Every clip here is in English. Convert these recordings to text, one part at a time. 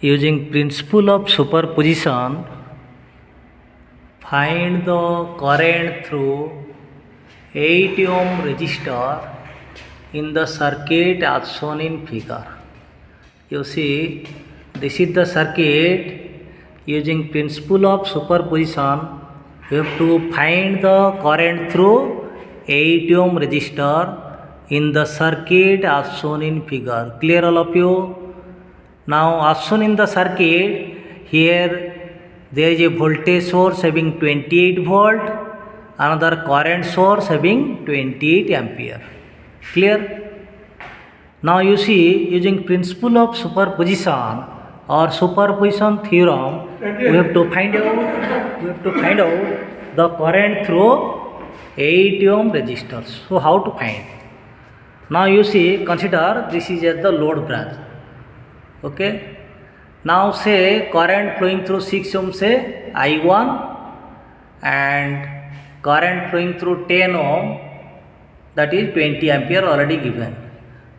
Using principle of superposition, find the current through 8 ohm resistor in the circuit as shown in figure. You see, this is the circuit. Using principle of superposition, we have to find the current through 8 ohm resistor in the circuit as shown in figure. Clear all of you? Now as shown in the circuit, here there is a voltage source having 28 volt, another current source having 28 ampere. Clear? Now you see, using principle of superposition or superposition theorem, we have to find out the current through 8 ohm resistors. So how to find? Now you see, consider this is at the load branch. Okay. Now say current flowing through 6 ohm, say I1, and current flowing through 10 ohm, that is 20 ampere already given.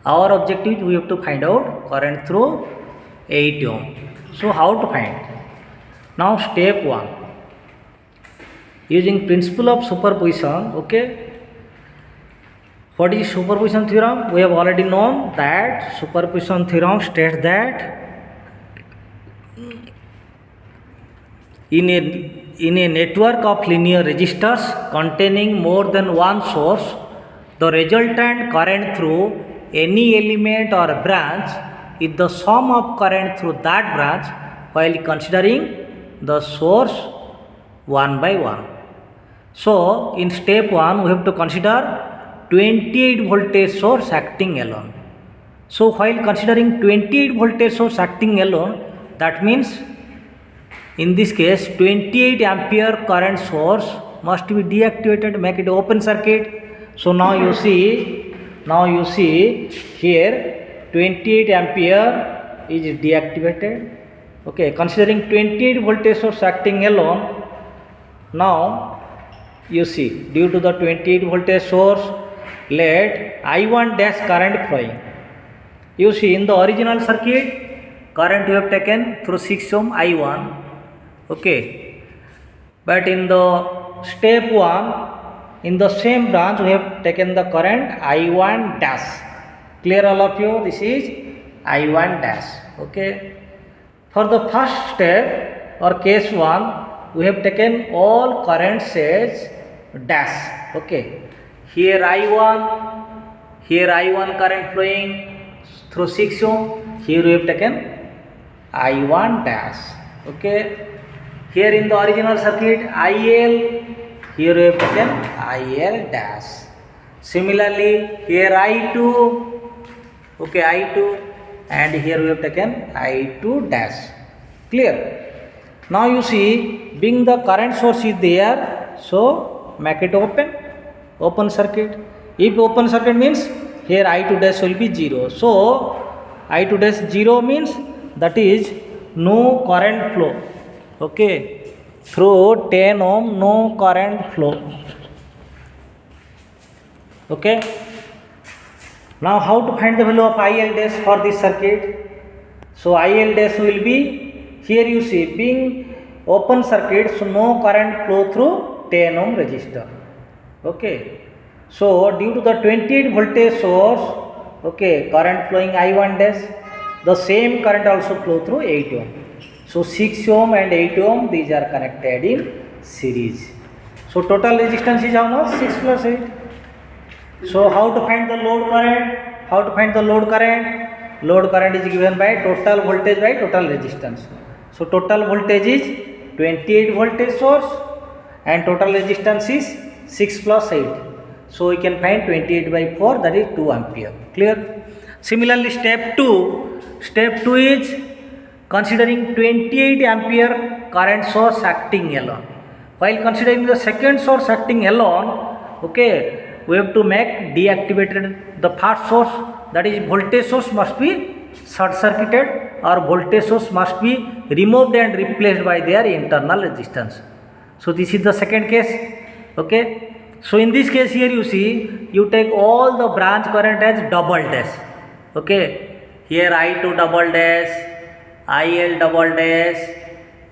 Our objective, we have to find out current through 8 ohm. So how to find? Now step 1, using principle of superposition. Okay, what is superposition theorem? We have already known that superposition theorem states that in a network of linear resistors containing more than one source, the resultant current through any element or branch is the sum of current through that branch while considering the source one by one. So in step 1, we have to consider 28 voltage source acting alone. So while considering 28 voltage source acting alone, that means in this case 28 ampere current source must be deactivated, make it open circuit. So now you see here 28 ampere is deactivated. Okay, considering 28 voltage source acting alone, now you see, due to the 28 voltage source, let I1 dash current flowing. You see, in the original circuit, current we have taken through 6 ohm I1. Okay, but in the step 1, in the same branch, we have taken the current I1 dash. Clear all of you? This is I1 dash. Okay, for the first step or case 1, we have taken all currents as dash. Okay, here I1 current flowing through 6 ohm, here we have taken I1 dash. Okay, here in the original circuit IL, here we have taken IL dash. Similarly here I2, okay, I2, and here we have taken I2 dash. Clear? Now you see, being the current source is there, so make it open circuit. If open circuit means here I2 dash will be 0. So I2 dash 0 means that is no current flow. Okay, through 10 ohm no current flow. Okay, now how to find the value of IL dash for this circuit? So IL dash will be, here you see, being open circuit, so no current flow through 10 ohm resistor. Okay, so due to the 28 voltage source, okay, current flowing I1 dash, the same current also flow through 8 ohm. So 6 ohm and 8 ohm, these are connected in series. So total resistance is how much? 6 plus 8. So how to find the load current? Load current is given by total voltage by total resistance. So total voltage is 28 voltage source and total resistance is 6 plus 8. So we can find 28 by 4, that is 2 ampere. Clear? Similarly step 2 is considering 28 ampere current source acting alone. While considering the second source acting alone, okay, we have to make deactivated the first source, that is voltage source must be short circuited or voltage source must be removed and replaced by their internal resistance. So this is the second case. Okay, so in this case here you see, you take all the branch current as double dash. Okay, here I2 double dash, IL double dash,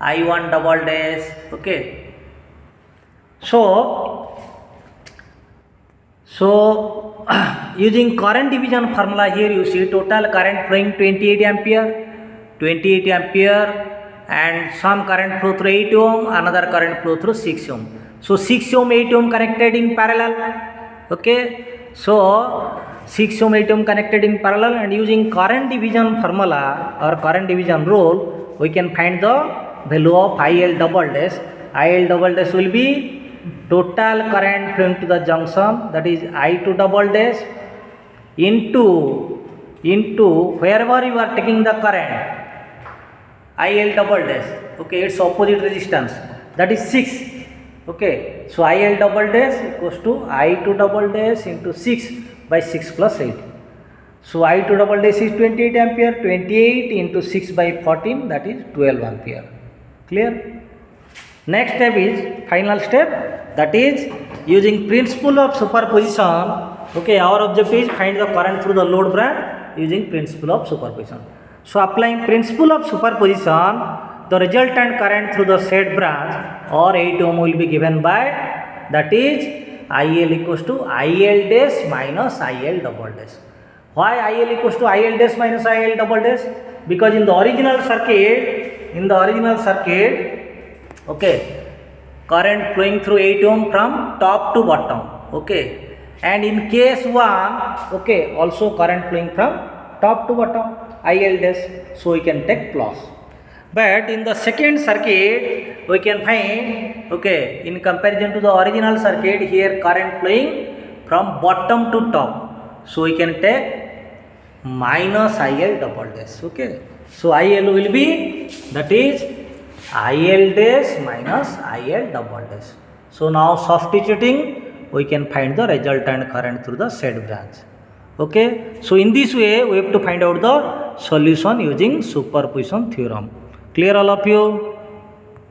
I1 double dash. Okay. So using current division formula, here you see total current flowing 28 ampere, and some current flow through 8 ohm, another current flow through 6 ohm. So 6 ohm, 8 ohm connected in parallel. Okay, so 6 ohm, 8 ohm connected in parallel, and using current division formula or current division rule, we can find the value of IL double dash. IL double dash will be total current flowing to the junction, that is I2 double dash into wherever you are taking the current, IL double dash. Okay, its opposite resistance, that is 6. Okay, so IL double dash equals to I2 double dash into 6 by 6 plus 8. So I2 double dash is 28 ampere, 28 into 6 by 14, that is 12 ampere. Clear? Next step is final step, that is using principle of superposition. Okay, our objective is find the current through the load branch using principle of superposition. So applying principle of superposition, the resultant current through the said branch or 8 ohm will be given by, that is IL equals to IL dash minus IL double dash. Why IL equals to IL dash minus IL double dash? Because in the original circuit, okay, current flowing through 8 ohm from top to bottom. Okay, and in case 1, okay, also current flowing from top to bottom, IL dash, so we can take plus. But in the second circuit, we can find, okay, in comparison to the original circuit, here current flowing from bottom to top, so we can take minus IL double dash. Okay, so IL will be, that is IL dash minus IL double dash. So now substituting, we can find the resultant current through the said branch. Okay, so in this way we have to find out the solution using superposition theorem. Clear all of you?